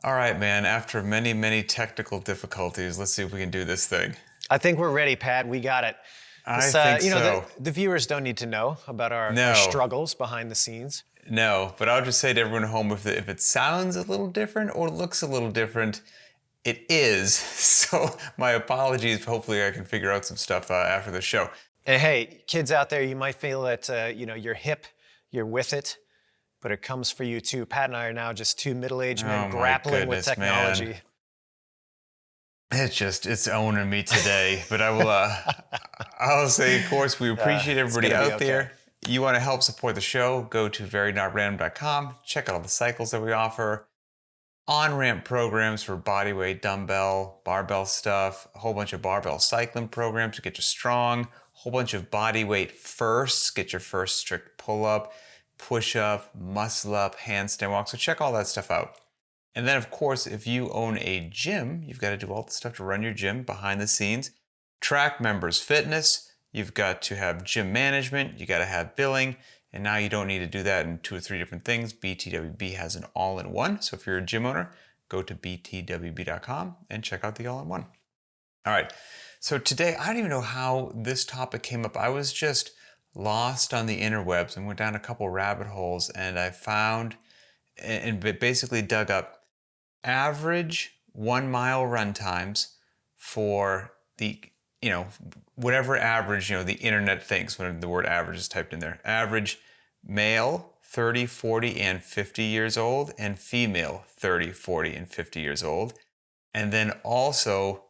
All right, man. After many, many technical difficulties, let's see if we can do this thing. I think we're ready, Pat. We got it. I This, think the, so. the viewers don't need to know about our No, struggles behind the scenes. no. But I'll just say to everyone at home, if it sounds a little different or looks a little different, it is. So my apologies. Hopefully, I can figure out some stuff after the show. And hey, kids out there, you might feel that you're hip, you're with it, but it comes for you too. Pat and I are now just two middle-aged men Oh my grappling with goodness, man. technology. It's owning me today. But I'll say, of course, we appreciate everybody gonna be out okay. there. You want to help support the show, go to verynotRandom.com, check out all the cycles that we offer, on-ramp programs for bodyweight, dumbbell, barbell stuff, a whole bunch of barbell cycling programs to get you strong, a whole bunch of bodyweight firsts, get your first strict pull-up, push-up, muscle-up, handstand walk. So check all that stuff out. And then, of course, if you own a gym, you've got to do all the stuff to run your gym behind the scenes. Track members' fitness. You've got to have gym management. You got to have billing. And now you don't need to do that in 2 or 3 different things. btwb has an all-in-one. So if you're a gym owner, go to btwb.com and check out the all-in-one. All right. So today, I don't even know how this topic came up. I was just lost on the interwebs and went down a couple rabbit holes, and I found and basically dug up average 1 mile run times for the, whatever average, the internet thinks when the word average is typed in there. Average male, 30, 40, and 50 years old, and female, 30, 40, and 50 years old. And then also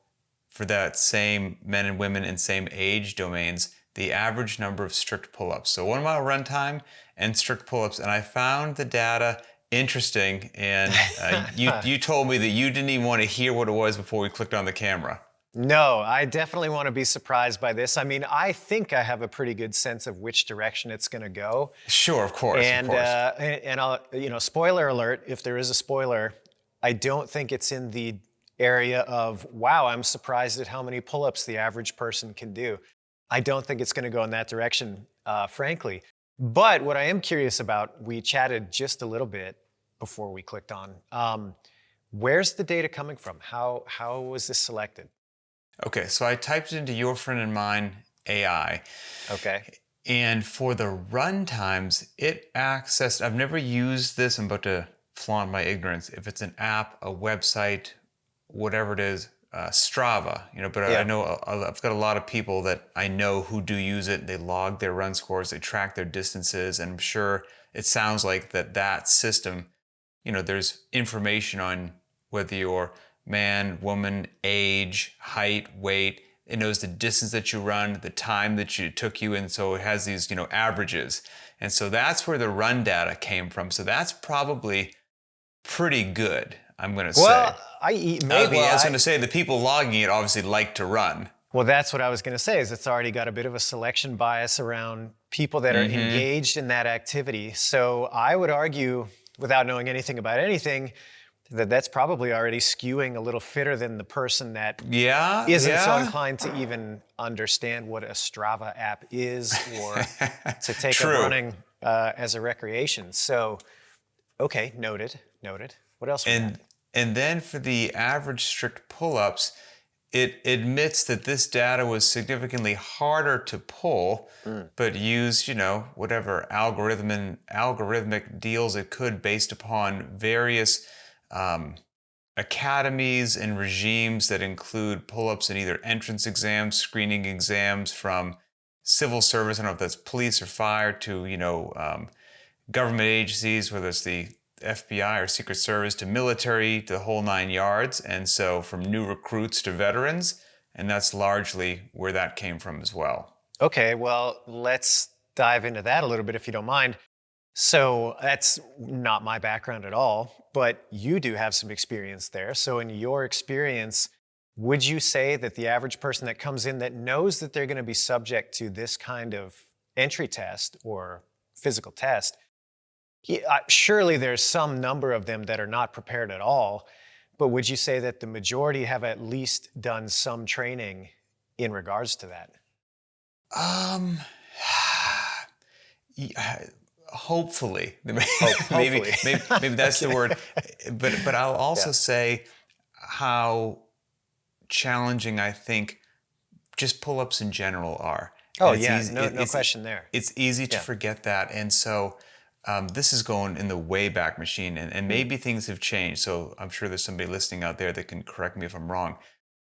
for that same men and women in same age domains, the average number of strict pull-ups. So 1 mile run time and strict pull-ups. And I found the data interesting, and you told me that you didn't even want to hear what it was before we clicked on the camera. No, I definitely want to be surprised by this. I mean, I think I have a pretty good sense of which direction it's going to go. Sure, of course, And of course. and I'll, spoiler alert, if there is a spoiler, I don't think it's in the area of, wow, I'm surprised at how many pull-ups the average person can do. I don't think it's going to go in that direction, frankly. But what I am curious about, we chatted just a little bit before we clicked on. Where's the data coming from? How was this selected? Okay, so I typed it into your friend and mine AI. Okay. And for the run times, it accessed, I've never used this, I'm about to flaunt my ignorance. If it's an app, a website, whatever it is, Strava, but Yeah. I know I've got a lot of people that I know who do use it. They log their run scores, they track their distances, and I'm sure it sounds like that system, there's information on whether you're man, woman, age, height, weight. It knows the distance that you run, the time that it took you, and so it has these, averages. And so that's where the run data came from. So that's probably pretty good, I'm going to say. Well, I was going to say the people logging it obviously like to run. Well, that's what I was going to say, is it's already got a bit of a selection bias around people that are engaged in that activity. So I would argue, without knowing anything about anything, that's probably already skewing a little fitter than the person that isn't so inclined to even understand what a Strava app is or to take up running as a recreation. So, okay, noted. What else? And then for the average strict pull-ups, it admits that this data was significantly harder to pull, but used, whatever algorithmic deals it could based upon various academies and regimes that include pull-ups in either entrance exams, screening exams from civil service, I don't know if that's police or fire, to, government agencies, whether it's the FBI or Secret Service, to military, to the whole 9 yards. And so from new recruits to veterans, and that's largely where that came from as well. Okay, well, let's dive into that a little bit if you don't mind. So that's not my background at all, but you do have some experience there. So in your experience, would you say that the average person that comes in that knows that they're going to be subject to this kind of entry test or physical test, surely there's some number of them that are not prepared at all, but would you say that the majority have at least done some training in regards to that? hopefully, maybe, Hopefully. maybe that's the word. But I'll also Yeah. say how challenging I think just pull-ups in general are. Oh And it's yeah, easy. no question there. It's easy to Yeah. forget that. And so this is going in the way back machine, and Mm. maybe things have changed. So I'm sure there's somebody listening out there that can correct me if I'm wrong.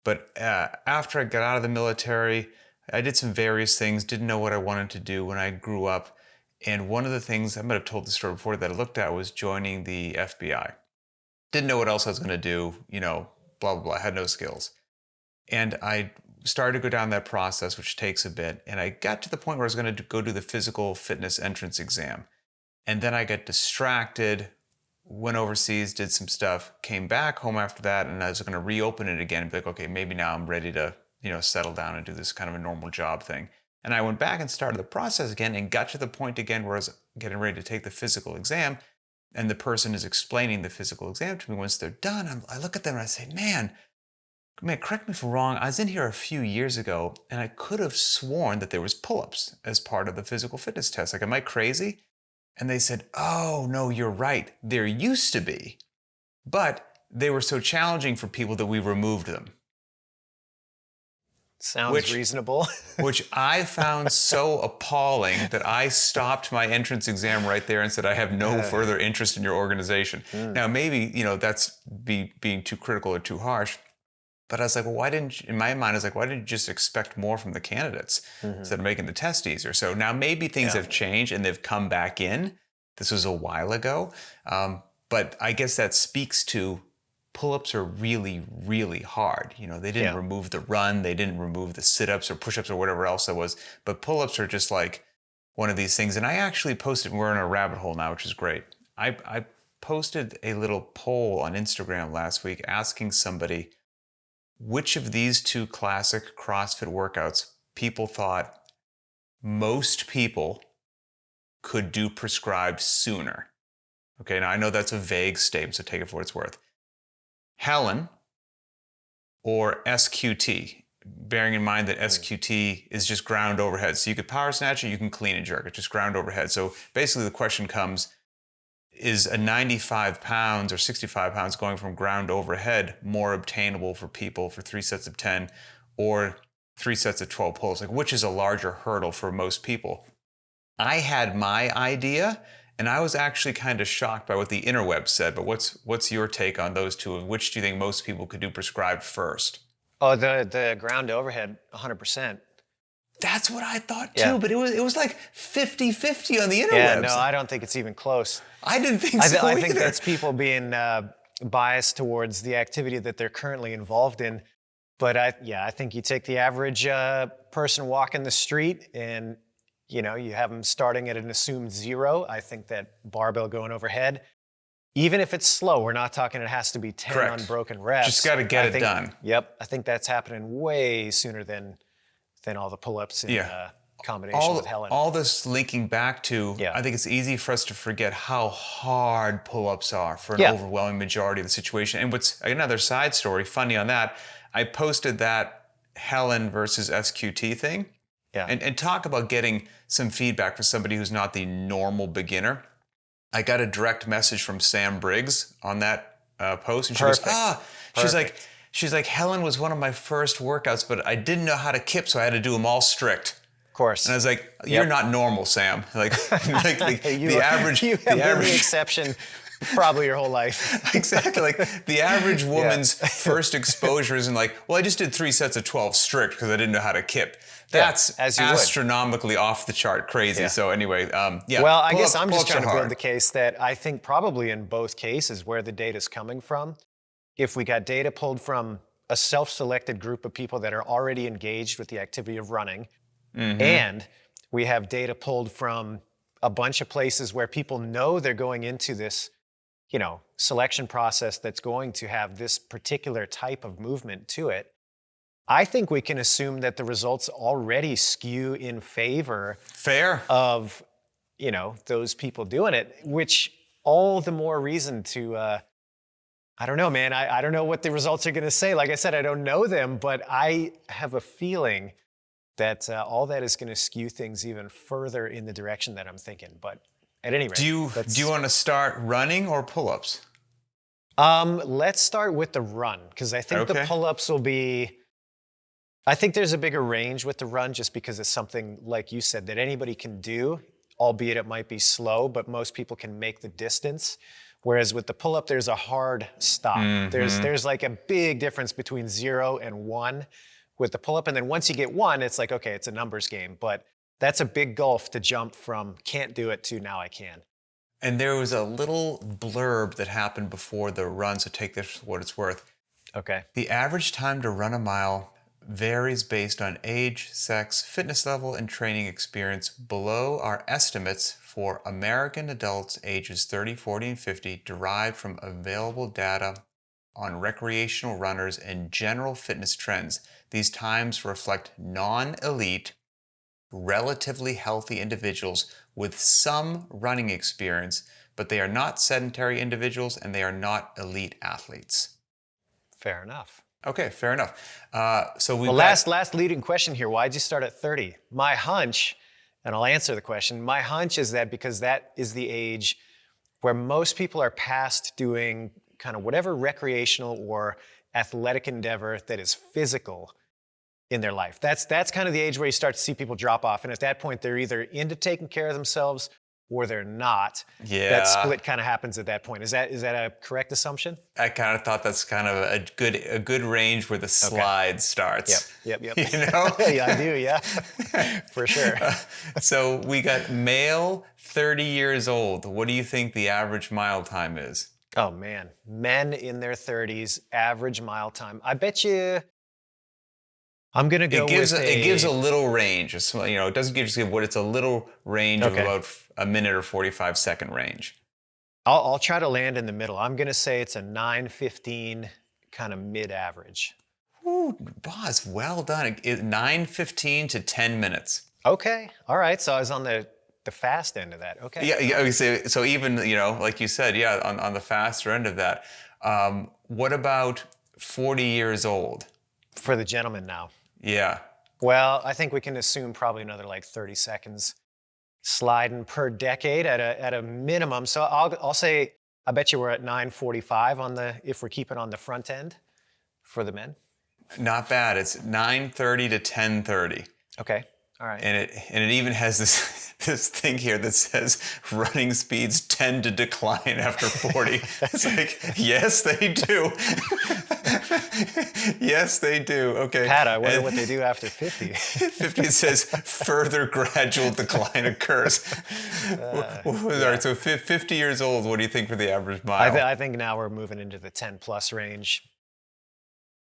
But after I got out of the military, I did some various things, didn't know what I wanted to do when I grew up. And one of the things, I might have told the story before, that I looked at was joining the FBI. Didn't know what else I was going to do, blah, blah, blah. I had no skills. And I started to go down that process, which takes a bit. And I got to the point where I was going to go do the physical fitness entrance exam. And then I got distracted, went overseas, did some stuff, came back home after that, and I was going to reopen it again and be like, okay, maybe now I'm ready to, settle down and do this kind of a normal job thing. And I went back and started the process again and got to the point again where I was getting ready to take the physical exam. And the person is explaining the physical exam to me. Once they're done, I look at them and I say, man, correct me if I'm wrong. I was in here a few years ago and I could have sworn that there was pull-ups as part of the physical fitness test. Like, am I crazy? And they said, oh, no, you're right. There used to be, but they were so challenging for people that we removed them. Sounds reasonable. Which I found so appalling that I stopped my entrance exam right there and said, I have no further interest in your organization. Now, maybe, that's being too critical or too harsh. But I was like, well, why didn't you, in my mind, I was like, why didn't you just expect more from the candidates instead of making the test easier? So now maybe things have changed and they've come back in. This was a while ago. But I guess that speaks to pull-ups are really, really hard. They didn't remove the run. They didn't remove the sit-ups or push-ups or whatever else it was. But pull-ups are just like one of these things. And I actually posted, we're in a rabbit hole now, which is great. I posted a little poll on Instagram last week asking somebody, which of these two classic CrossFit workouts people thought most people could do prescribed sooner? Okay, now I know that's a vague statement, so take it for what it's worth. Helen or SQT, bearing in mind that SQT is just ground overhead. So you could power snatch it, you can clean and jerk it, just ground overhead. So basically the question comes, is a 95 pounds or 65 pounds going from ground overhead more obtainable for people for 3 sets of 10 or 3 sets of 12 pulls? Like, which is a larger hurdle for most people? I had my idea, and I was actually kind of shocked by what the interweb said. But what's your take on those two? And which do you think most people could do prescribed first? Oh, the ground overhead, 100%. That's what I thought too, but it was like 50-50 on the interwebs. Yeah, no, I don't think it's even close. I didn't think so I either. think that's people being biased towards the activity that they're currently involved in. But I think you take the average person walking the street and you have them starting at an assumed 0. I think that barbell going overhead, even if it's slow, we're not talking it has to be 10 Correct. unbroken reps. Just got to get it done. Yep, I think that's happening way sooner than all the pull-ups in combination with Helen. All this linking back to, I think it's easy for us to forget how hard pull-ups are for an overwhelming majority of the situation. And what's another side story, funny on that, I posted that Helen versus SQT thing. Yeah. And talk about getting some feedback for somebody who's not the normal beginner. I got a direct message from Sam Briggs on that post, and she goes, she's like, Helen was one of my first workouts, but I didn't know how to kip, so I had to do them all strict. Of course. And I was like, you're not normal, Sam. Like the average, you have been the exception probably your whole life. Exactly. Like the average woman's first exposure isn't like, well, I just did 3 sets of 12 strict because I didn't know how to kip. That's astronomically off the chart crazy. So anyway, Well, I guess I'm just trying to build the case that I think probably in both cases where the data is coming from, if we got data pulled from a self-selected group of people that are already engaged with the activity of running, and we have data pulled from a bunch of places where people know they're going into this, selection process that's going to have this particular type of movement to it, I think we can assume that the results already skew in favor of, those people doing it, which all the more reason to, I don't know, man. I don't know what the results are going to say. Like I said, I don't know them, but I have a feeling that all that is going to skew things even further in the direction that I'm thinking. But At any rate, Do you want to start running or pull-ups? let's start with the run, because I think the Okay. pull-ups will be. I think there's a bigger range with the run, just because it's something, like you said, that anybody can do, albeit it might be slow, but most people can make the distance. Whereas with the pull-up, there's a hard stop. There's like a big difference between 0 and 1 with the pull-up. And then once you get 1, it's like, okay, it's a numbers game. But that's a big gulf to jump from can't do it to now I can. And there was a little blurb that happened before the run, so take this for what it's worth. Okay. The average time to run a mile varies based on age, sex, fitness level, and training experience. Below are estimates for American adults ages 30, 40, and 50 derived from available data on recreational runners and general fitness trends. These times reflect non-elite, relatively healthy individuals with some running experience, but they are not sedentary individuals and they are not elite athletes. Fair enough. Okay, fair enough. So we Well, last leading question here. Why'd you start at 30? My hunch, and I'll answer the question, my hunch is that because that is the age where most people are past doing kind of whatever recreational or athletic endeavor that is physical in their life. That's kind of the age where you start to see people drop off. And at that point, they're either into taking care of themselves or they're not. Yeah. That split kind of happens at that point. Is that a correct assumption? I kind of thought that's kind of a good range where the slide starts. Yep. You know? Yeah, I do, yeah. For sure. So we got male, 30 years old. What do you think the average mile time is? Oh, man. Men in their 30s, average mile time. I bet you I'm going to go It gives a little range. It doesn't just give what it's a little range of about a minute or 45-second range. I'll try to land in the middle. I'm going to say it's a 9:15 kind of mid-average. Ooh, boss, well done. 9:15 to 10 minutes. Okay. All right. So I was on the fast end of that. Okay. Yeah. So even, like you said, on the faster end of that. What about 40 years old? For the gentleman now. Yeah. Well, I think we can assume probably another like 30 seconds sliding per decade at a minimum. So I'll say I bet you we're at 9:45 if we're keeping on the front end for the men. Not bad. It's 9:30 to 10:30. Okay. All right. And it even has this thing here that says running speeds tend to decline after 40. It's like, yes, they do. Yes, they do. Okay. Pat, I wonder what they do after 50. 50 says further gradual decline occurs. All right, so 50 years old, what do you think for the average mile? I think now we're moving into the 10 plus range.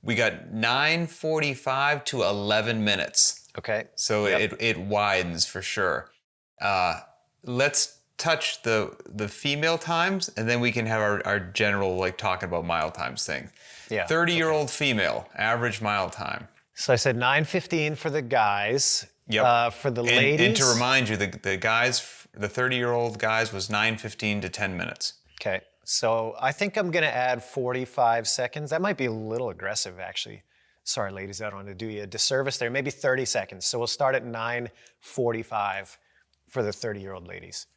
We got 9:45 to 11 minutes. Okay. So it widens for sure. Let's touch the female times, and then we can have our general talking about mile times thing. Yeah. 30-year-old female, average mile time. So I said 9:15 for the guys. Yep. For the ladies. And to remind you, the guys, the 30-year-old guys was 9:15 to 10 minutes. Okay. So I think I'm going to add 45 seconds. That might be a little aggressive, actually. Sorry, ladies, I don't want to do you a disservice there. Maybe 30 seconds. So we'll start at 9:45 for the 30-year-old ladies.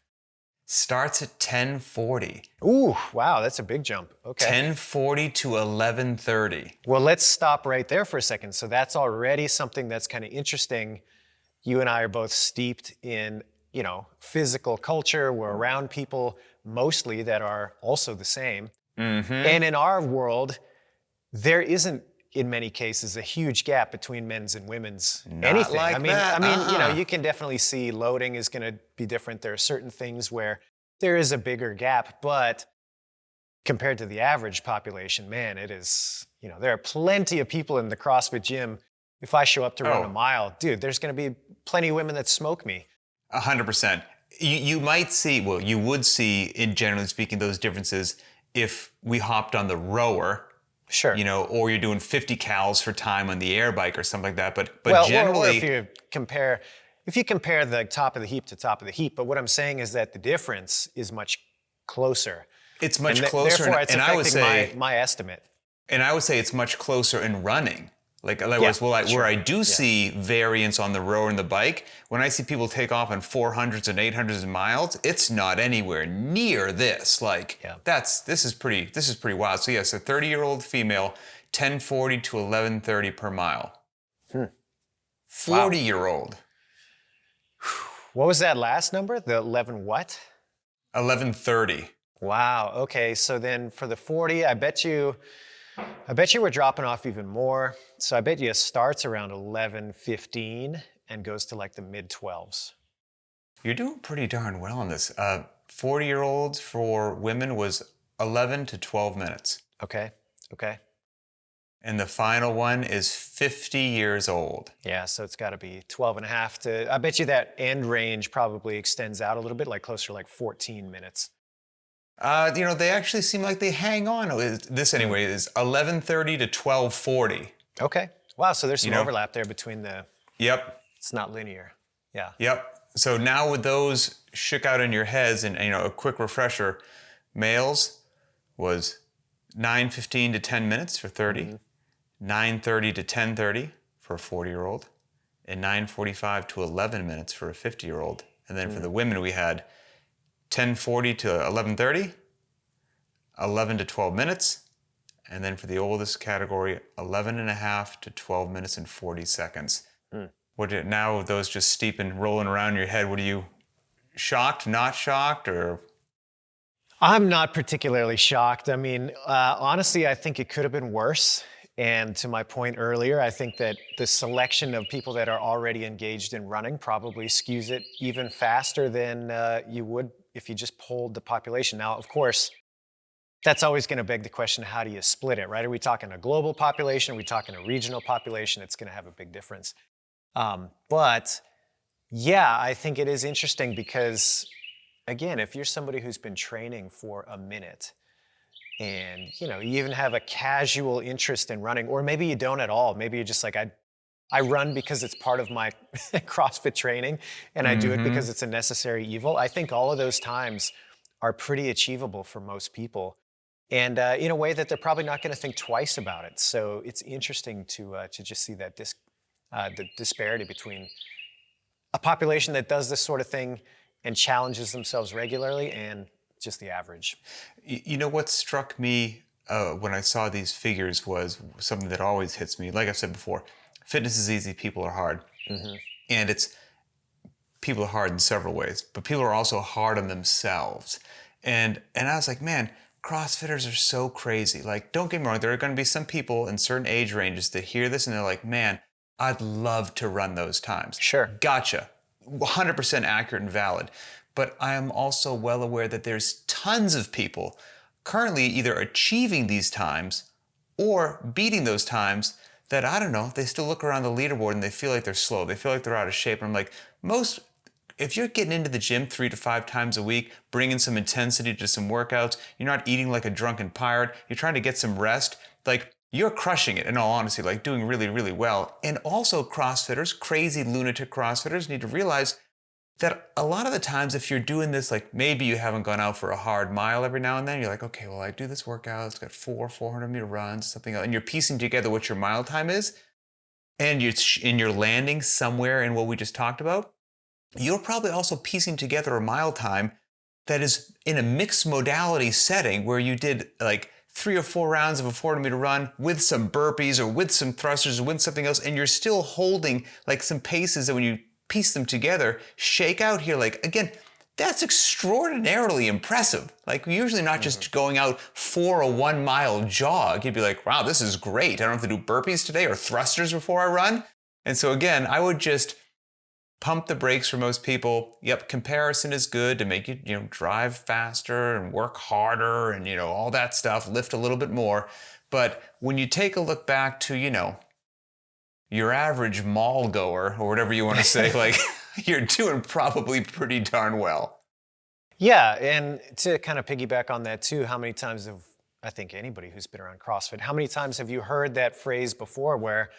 Starts at 10:40. Ooh, wow, that's a big jump. Okay. 10:40 to 11:30. Well, let's stop right there for a second. So that's already something that's kind of interesting. You and I are both steeped in, physical culture. We're around people mostly that are also the same. Mm-hmm. And in our world, there isn't, in many cases, a huge gap between men's and women's anything. Like that. You can definitely see loading is going to be different. There are certain things where there is a bigger gap, but compared to the average population, man, it is, there are plenty of people in the CrossFit gym. If I show up to run a mile, dude, there's going to be plenty of women that smoke me. 100%. You might see, you would see, in generally speaking, those differences if we hopped on the rower. Sure. Or you're doing 50 cals for time on the air bike or something like that. But or generally, if you compare the top of the heap to top of the heap, but what I'm saying is that the difference is much closer. It's much closer. Therefore, it's and affecting I would say my estimate. And I would say it's much closer in running. Like, in other Yeah, words, where sure. I do Yeah. see variance on the rower and the bike, when I see people take off on 400s and 800s miles, it's not anywhere near this. Like, Yeah. this is pretty wild. So yes, a 30-year-old female, 1040 to 1130 per mile. Hmm. Wow. 40-year-old, What was that last number? The 11 what? 1130. Wow. Okay. So then for the 40, I bet you we're dropping off even more. So I bet you it starts around 11:15 and goes to like the mid 12s. You're doing pretty darn well on this. 40-year-olds for women was 11 to 12 minutes. Okay. Okay. And the final one is 50 years old. Yeah. So it's got to be 12 and a half to, I bet you that end range probably extends out a little bit, like closer to like 14 minutes. They actually seem like they hang on. This anyway is 1130 to 1240. Okay. Wow. So there's some You know? overlap there between Yep. it's not linear. Yeah. Yep. So now with those shook out in your heads, and a quick refresher, males was 9:15 to 10 minutes for 30, 9:30 to 10:30 for a 40-year-old, and 9:45 to 11 minutes for a 50-year-old. And then for the women, we had 10:40 to 11:30, 11 to 12 minutes, and then for the oldest category, 11 and a half to 12 minutes and 40 seconds. Now with those just steep and rolling around your head, what are you, shocked, not shocked, or? I'm not particularly shocked. I mean, honestly, I think it could have been worse. And to my point earlier, I think that the selection of people that are already engaged in running probably skews it even faster than you would if you just polled the population. Now, of course, that's always going to beg the question, how do you split it, right? Are we talking a global population? Are we talking a regional population? It's going to have a big difference. But yeah, I think it is interesting because, again, if you're somebody who's been training for a minute and you even have a casual interest in running, or maybe you don't at all, maybe you're just like, I run because it's part of my CrossFit training and I do it because it's a necessary evil. I think all of those times are pretty achievable for most people, and in a way that they're probably not going to think twice about it. So it's interesting to just see that the disparity between a population that does this sort of thing and challenges themselves regularly and just the average. What struck me when I saw these figures was something that always hits me. Like I said before, fitness is easy, people are hard. And people are hard in several ways, but people are also hard on themselves. And I was like, man, CrossFitters are so crazy. Like, don't get me wrong, there are going to be some people in certain age ranges that hear this and they're like, man, I'd love to run those times. Sure. Gotcha. 100% accurate and valid. But I am also well aware that there's tons of people currently either achieving these times or beating those times that, I don't know, they still look around the leaderboard and they feel like they're slow. They feel like they're out of shape. And I'm like, if you're getting into the gym 3 to 5 times a week, bringing some intensity to some workouts, you're not eating like a drunken pirate, you're trying to get some rest, like, you're crushing it, in all honesty, like doing really, really well. And also CrossFitters, crazy lunatic CrossFitters, need to realize that a lot of the times if you're doing this, like maybe you haven't gone out for a hard mile every now and then, you're like, okay, well, I do this workout, it's got 400-meter runs, something else, and you're piecing together what your mile time is, and you're landing somewhere in what we just talked about, you're probably also piecing together a mile time that is in a mixed modality setting where you did like 3 or 4 rounds of a 400-meter run with some burpees or with some thrusters or with something else, and you're still holding like some paces that when you piece them together, shake out here. Like, again, that's extraordinarily impressive. Like, usually not just going out for a 1-mile jog. You'd be like, wow, this is great. I don't have to do burpees today or thrusters before I run. And so again, I would just pump the brakes for most people. Yep, comparison is good to make you, drive faster and work harder and, all that stuff, lift a little bit more. But when you take a look back to, your average mall goer or whatever you want to say, like, you're doing probably pretty darn well. Yeah, and to kind of piggyback on that too, how many times I think anybody who's been around CrossFit, how many times have you heard that phrase before where,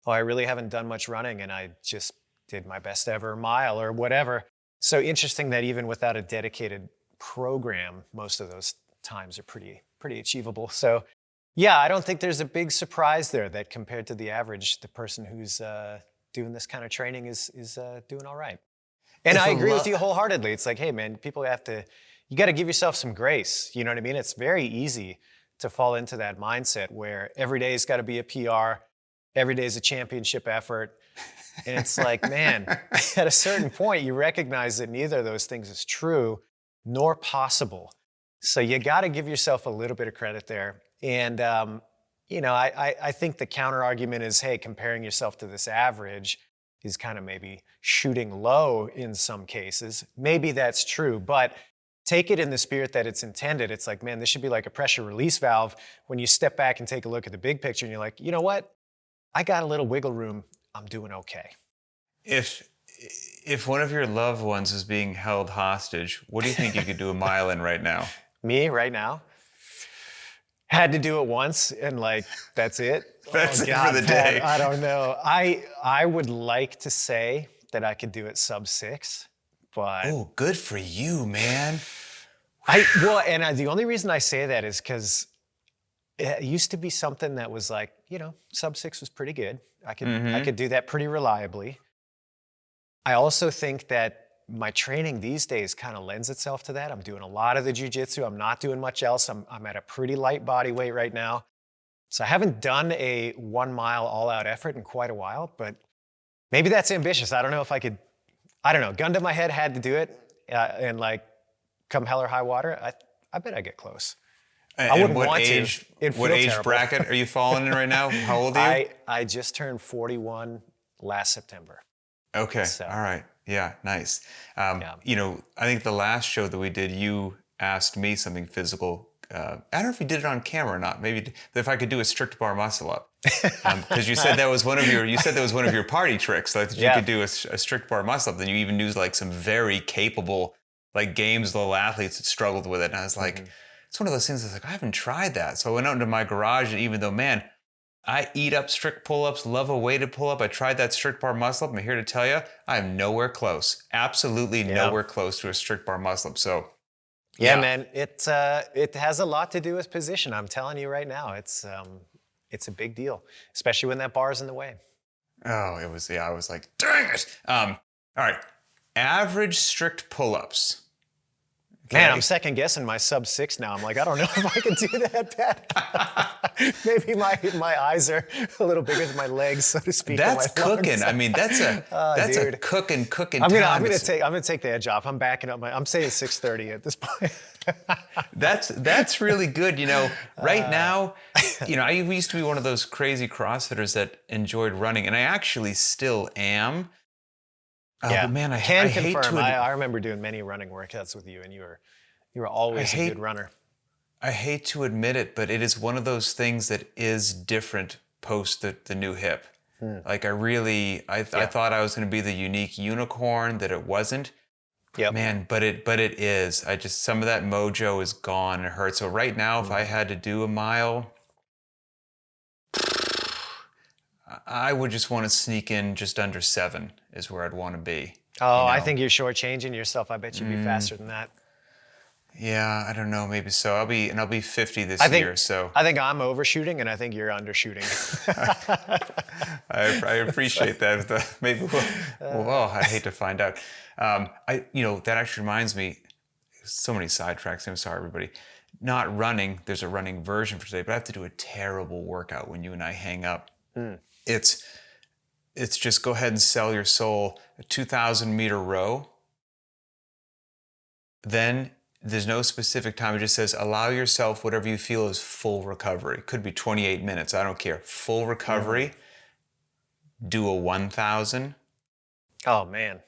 oh, I really haven't done much running and I just did my best ever mile or whatever. So interesting that even without a dedicated program, most of those times are pretty achievable. So Yeah, I don't think there's a big surprise there that compared to the average, the person who's doing this kind of training is doing all right. And If I a agree with lo- you wholeheartedly. It's like, hey, man, you got to give yourself some grace. You know what I mean? It's very easy to fall into that mindset where every day's got to be a PR, every day's a championship effort. And it's like, man, at a certain point, you recognize that neither of those things is true nor possible. So you got to give yourself a little bit of credit there. And, I think the counter argument is, hey, comparing yourself to this average is kind of maybe shooting low in some cases. Maybe that's true, but take it in the spirit that it's intended. It's like, man, this should be like a pressure release valve when you step back and take a look at the big picture and you're like, you know what? I got a little wiggle room. I'm doing okay. if one of your loved ones is being held hostage, what do you think you could do a mile in right now? Me right now had to do it once and like, that's it. That's it God, for the Pat, day. I don't know. I would like to say that I could do it sub 6, but Oh, good for you, man. the only reason I say that is because it used to be something that was like, sub 6 was pretty good. I could do that pretty reliably. I also think that my training these days kind of lends itself to that. I'm doing a lot of the jujitsu. I'm not doing much else. I'm at a pretty light body weight right now. So I haven't done a 1 mile all out effort in quite a while, but maybe that's ambitious. I don't know if I could, gun to my head, had to do it. And like come hell or high water, I bet I get close. I wouldn't what want age, to. It'd what feel age terrible. bracket are you falling in right now? How old are you? I just turned 41 last September. Okay. So- All right. Yeah. Nice. Yeah. I think the last show that we did, you asked me something physical. I don't know if you did it on camera or not. Maybe if I could do a strict bar muscle up, because you said that was one of your party tricks. Like that you Yeah. could do a strict bar muscle up. Then you even used like some very capable like games level athletes that struggled with it. And I was like, it's one of those things. I was like, I haven't tried that. So I went out into my garage, and even though, man, I eat up strict pull-ups, love a weighted pull-up. I tried that strict bar muscle-up. I'm here to tell you, I am nowhere close. Absolutely nowhere close to a strict bar muscle-up. So, Yeah, man, it has a lot to do with position. I'm telling you right now, it's a big deal, especially when that bar is in the way. Oh, it was, I was like, dang it. All right. Average strict pull-ups. Man, I'm second guessing my sub 6 now. I'm like, I don't know if I can do that, Pat. Maybe my eyes are a little bigger than my legs, so to speak. That's cooking. I mean, that's a dude. cooking I'm time. gonna take the edge off. I'm backing up I'm saying 6:30 at this point. That's really good. Right now, I used to be one of those crazy CrossFitters that enjoyed running, and I actually still am. Yeah, but man, I can hate confirm. to. I remember doing many running workouts with you, and you were always a good runner. I hate to admit it, but it is one of those things that is different post the new hip. Like I thought I was going to be the unique unicorn that it wasn't. Yep. Man, but it is. Some of that mojo is gone. It hurts. So right now, if I had to do a mile, I would just want to sneak in just under 7 is where I'd want to be. Oh, I think you're shortchanging yourself. I bet you'd be faster than that. Yeah, I don't know, maybe so. I'll be 50 this year, so. I think I'm overshooting, and I think you're undershooting. I appreciate that. Maybe I hate to find out. That actually reminds me, so many sidetracks. I'm sorry, everybody. Not running, there's a running version for today, but I have to do a terrible workout when you and I hang up. It's just go ahead and sell your soul a 2,000 meter row. Then there's no specific time. It just says allow yourself whatever you feel is full recovery. Could be 28 minutes. I don't care. Full recovery. Do a 1,000. Oh, man.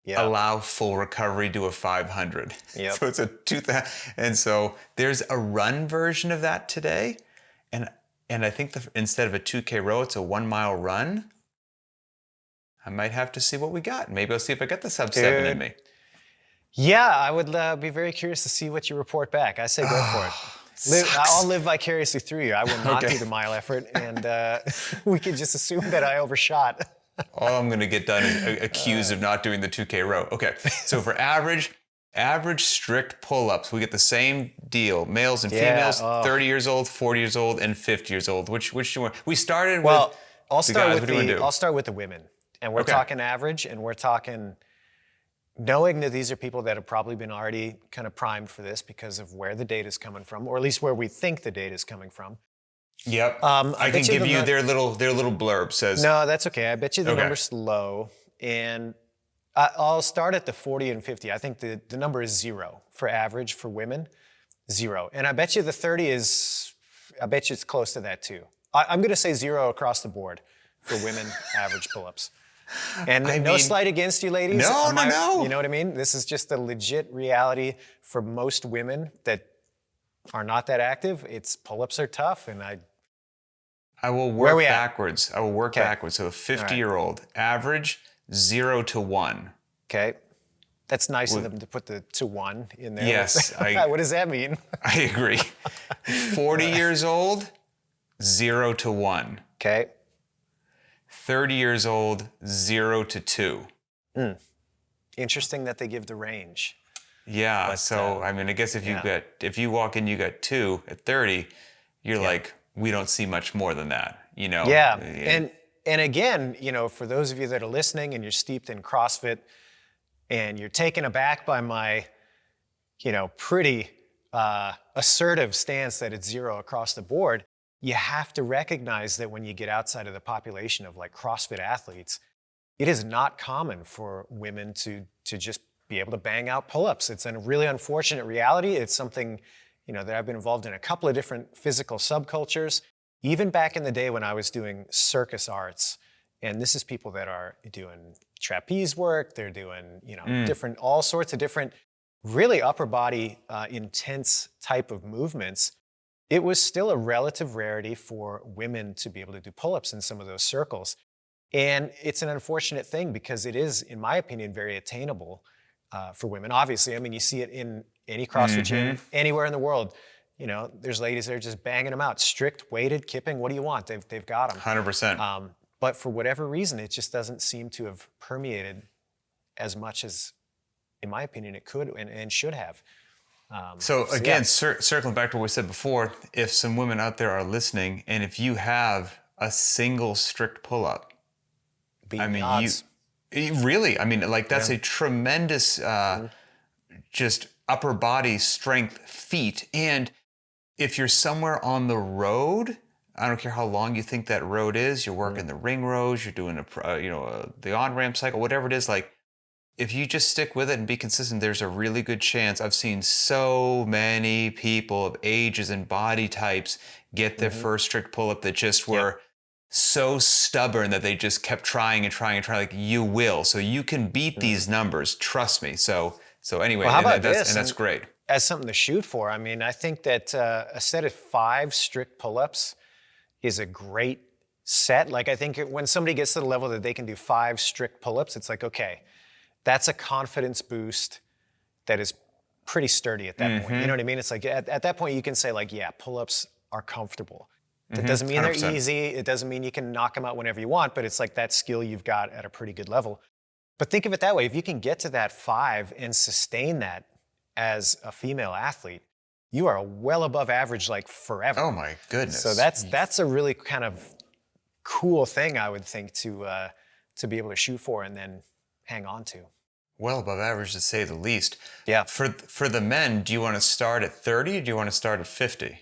Yeah. Allow full recovery. Do a 500. Yep. So it's a 2,000. And so there's a run version of that today. And I think instead of a 2K row, it's a 1 mile run. I might have to see what we got. Maybe I'll see if I got the sub 7 in me. Yeah, I would be very curious to see what you report back. I say go for it. I'll live vicariously through you. I will not do the mile effort, and we can just assume that I overshot. All I'm going to get done is accused of not doing the 2K row. Okay, so for average average strict pull-ups. We get the same deal. Males and Yeah, females, oh. 30 years old, 40 years old, and 50 years old. Which do you want? We started Well, with I'll the start guys. with What do you want to do? I'll start with the women, and we're Okay. talking average, and we're talking knowing that these are people that have probably been already kind of primed for this because of where the data is coming from, or at least where we think the data is coming from. Yep. I I can bet give you the their little blurb says. No, that's okay. I bet you the Okay. number's low, and I'll start at the 40 and 50. I think the number is 0 for average for women, 0. And I bet you the 30 I bet you it's close to that too. I'm going to say 0 across the board for women average pull-ups. And no slight against you ladies. No. You know what I mean? This is just the legit reality for most women that are not that active. It's pull-ups are tough, and I will Where work we at? backwards. I will work backwards. So a 50-year-old, average 0 to 1. Okay. That's nice of them to put the to 1 in there. Yes. What does that mean? I agree. 40 years old, 0 to 1. Okay. 30 years old, 0 to 2. Interesting that they give the range. Yeah. But, So, I mean, I guess if you walk in, you got 2 at 30, you're like, we don't see much more than that, you know? Yeah. And again, you know, for those of you that are listening and you're steeped in CrossFit and you're taken aback by my, you know, pretty assertive stance that it's 0 across the board, you have to recognize that when you get outside of the population of like CrossFit athletes, it is not common for women to just be able to bang out pull-ups. It's a really unfortunate reality. It's something, you know, that I've been involved in a couple of different physical subcultures, even back in the day when I was doing circus arts. And this is people that are doing trapeze work, they're doing, you know, all sorts of different, really upper body intense type of movements. It was still a relative rarity for women to be able to do pull-ups in some of those circles. And it's an unfortunate thing because it is, in my opinion, very attainable for women. Obviously, I mean, you see it in any CrossFit gym, anywhere in the world. You know, there's ladies that are just banging them out. Strict, weighted, kipping, what do you want? They've got them. 100%. But for whatever reason, it just doesn't seem to have permeated as much as, in my opinion, it could and should have. So again, circling back to what we said before, if some women out there are listening, and if you have a single strict pull-up, I mean, you really, I mean, like that's a tremendous, just upper body strength feat. And if you're somewhere on the road, I don't care how long you think that road is, you're working the ring rows, you're doing the on-ramp cycle, whatever it is, like, if you just stick with it and be consistent, there's a really good chance. I've seen so many people of ages and body types get their first strict pull-up that just were so stubborn that they just kept trying and trying and trying. Like, you will. So you can beat these numbers. Trust me. So anyway, how about this? And that's great. As something to shoot for, I mean, I think that a set of 5 strict pull-ups is a great set. Like, I think when somebody gets to the level that they can do 5 strict pull-ups, it's like, okay, that's a confidence boost that is pretty sturdy at that point. You know what I mean? It's like at that point you can say like, yeah, pull-ups are comfortable. That doesn't mean 100%. they're easy. It doesn't mean you can knock them out whenever you want, but it's like that skill you've got at a pretty good level. But think of it that way. If you can get to that 5 and sustain that as a female athlete, you are well above average like forever. Oh my goodness. So that's a really kind of cool thing, I would think, to be able to shoot for and then hang on to. Well above average, to say the least. Yeah. For the men, do you want to start at 30 or do you want to start at 50?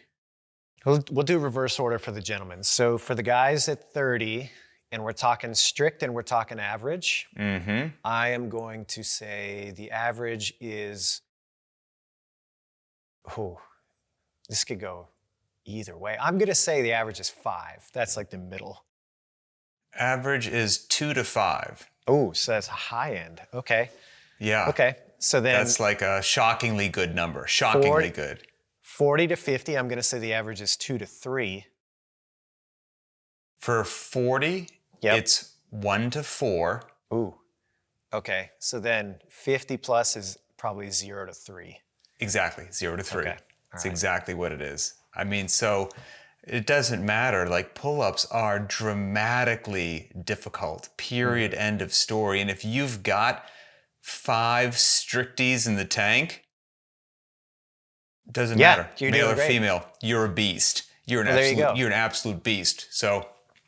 We'll do reverse order for the gentlemen. So for the guys at 30, and we're talking strict and we're talking average, I am going to say the average is, this could go either way. I'm going to say the average is 5. That's like the middle. Average is 2 to 5. Oh, so that's a high end. Okay. Yeah. Okay. So then that's like a shockingly good number. Shockingly good. 40 to 50, I'm going to say the average is 2 to 3. For 40, it's 1 to 4. Ooh. Okay. So then 50 plus is probably 0 to 3. Exactly. 0 to 3. Okay. That's exactly what it is. I mean, so it doesn't matter. Like, pull-ups are dramatically difficult. Period. End of story. And if you've got 5 stricties in the tank, doesn't Yeah, matter, you're male doing or great. female, you're a beast. Well, there you go. You're an absolute beast. So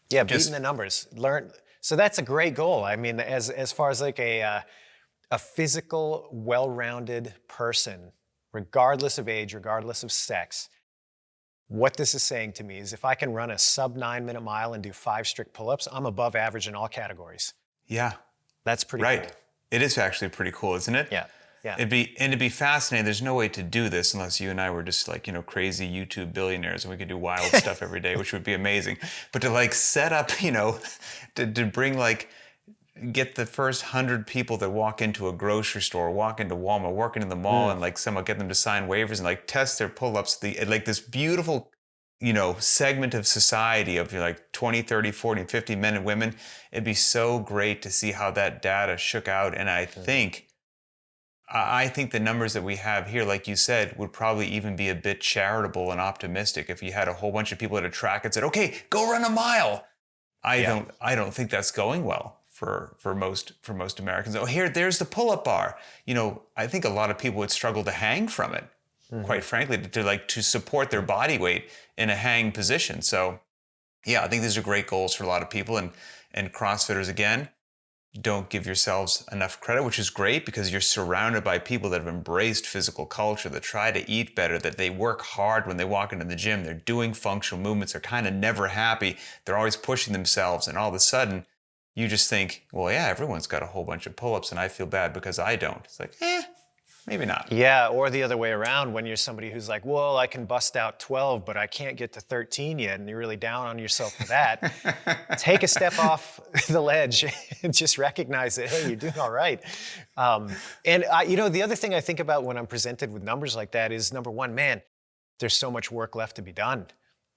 Yeah, beating just, the numbers. Learn. So that's a great goal. I mean, as far as like a physical, well-rounded person, regardless of age, regardless of sex, what this is saying to me is if I can run a sub 9-minute mile and do 5 strict pull-ups, I'm above average in all categories. yeah, That's pretty right. cool. It is actually pretty cool, isn't it? Yeah. Yeah. It'd be fascinating. There's no way to do this unless you and I were just like, crazy YouTube billionaires and we could do wild stuff every day, which would be amazing. But to like set up, to bring like, get the first 100 people that walk into a grocery store, walk into Walmart, walk into the mall, and like somehow get them to sign waivers and like test their pull-ups, like this beautiful, segment of society of like 20, 30, 40, 50 men and women. It'd be so great to see how that data shook out. And I think the numbers that we have here, like you said, would probably even be a bit charitable and optimistic if you had a whole bunch of people at a track and said, "Okay, go run a mile." I don't think that's going well for most Americans. Oh, there's the pull-up bar. I think a lot of people would struggle to hang from it, quite frankly, to support their body weight in a hang position. So, yeah, I think these are great goals for a lot of people, and CrossFitters, again, don't give yourselves enough credit, which is great because you're surrounded by people that have embraced physical culture, that try to eat better, that they work hard when they walk into the gym. They're doing functional movements. They're kind of never happy. They're always pushing themselves. And all of a sudden, you just think, well, yeah, everyone's got a whole bunch of pull-ups and I feel bad because I don't. It's like, maybe not. Yeah, or the other way around when you're somebody who's like, well, I can bust out 12, but I can't get to 13 yet, and you're really down on yourself for that. Take a step off the ledge and just recognize that, hey, you're doing all right. The other thing I think about when I'm presented with numbers like that is, number one, man, there's so much work left to be done.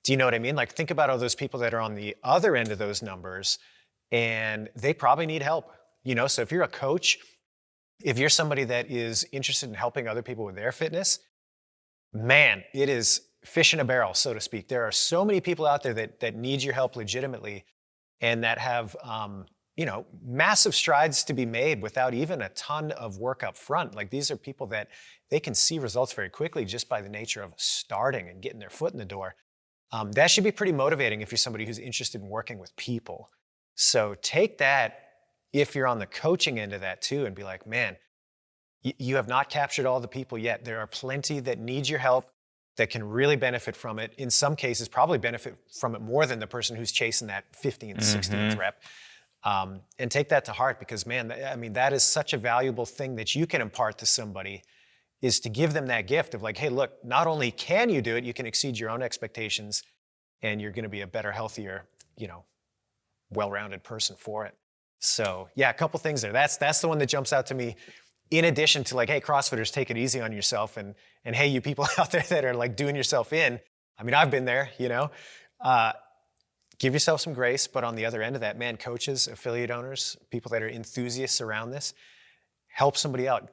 Do you know what I mean? Like, think about all those people that are on the other end of those numbers, and they probably need help. So if you're a coach, if you're somebody that is interested in helping other people with their fitness, man, it is fish in a barrel, so to speak. There are so many people out there that need your help legitimately and that have, massive strides to be made without even a ton of work up front. Like, these are people that they can see results very quickly just by the nature of starting and getting their foot in the door. That should be pretty motivating if you're somebody who's interested in working with people. So take that if you're on the coaching end of that too, and be like, man, you have not captured all the people yet. There are plenty that need your help, that can really benefit from it. In some cases, probably benefit from it more than the person who's chasing that 15th, 16th rep. And take that to heart because, man, that is such a valuable thing that you can impart to somebody, is to give them that gift of like, hey, look, not only can you do it, you can exceed your own expectations and you're going to be a better, healthier, well-rounded person for it. So yeah, a couple things there. That's the one that jumps out to me. In addition to like, hey, CrossFitters, take it easy on yourself, and hey, you people out there that are like doing yourself in. I've been there. Give yourself some grace. But on the other end of that, man, coaches, affiliate owners, people that are enthusiasts around this, help somebody out.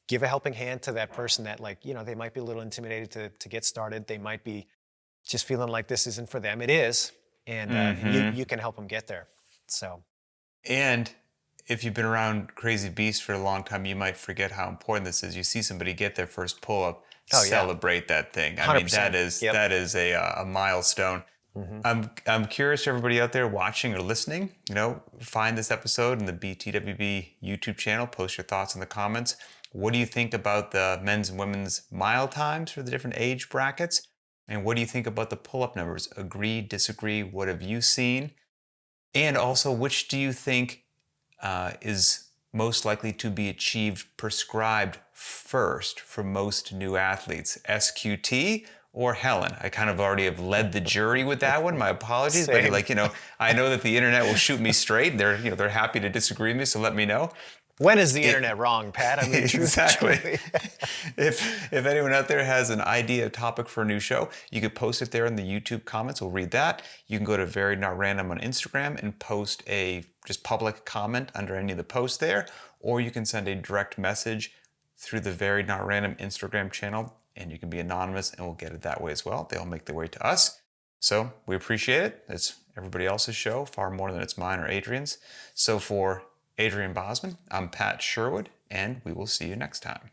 Give a helping hand to that person that they might be a little intimidated to get started. They might be just feeling like this isn't for them. It is, and you can help them get there. So. And if you've been around Crazy Beast for a long time, you might forget how important this is. You see somebody get their first pull-up, celebrate that thing. 100%. That is a milestone. I'm curious, everybody out there watching or listening, find this episode in the btwb YouTube channel. Post your thoughts in the comments. What do you think about the men's and women's mile times for the different age brackets? And what do you think about the pull-up numbers? Agree, disagree? What have you seen? And also, which do you think is most likely to be achieved prescribed first for most new athletes, SQT or Helen? I kind of already have led the jury with that one. My apologies. Same. But I know that the internet will shoot me straight. They're happy to disagree with me, so let me know. When is the internet wrong, Pat? Exactly. If anyone out there has an idea, a topic for a new show, you could post it there in the YouTube comments. We'll read that. You can go to Very Not Random on Instagram and post a just public comment under any of the posts there, or you can send a direct message through the Very Not Random Instagram channel, and you can be anonymous, and we'll get it that way as well. They all make their way to us. So we appreciate it. It's everybody else's show, far more than it's mine or Adrian's. So for Adrian Bosman, I'm Pat Sherwood, and we will see you next time.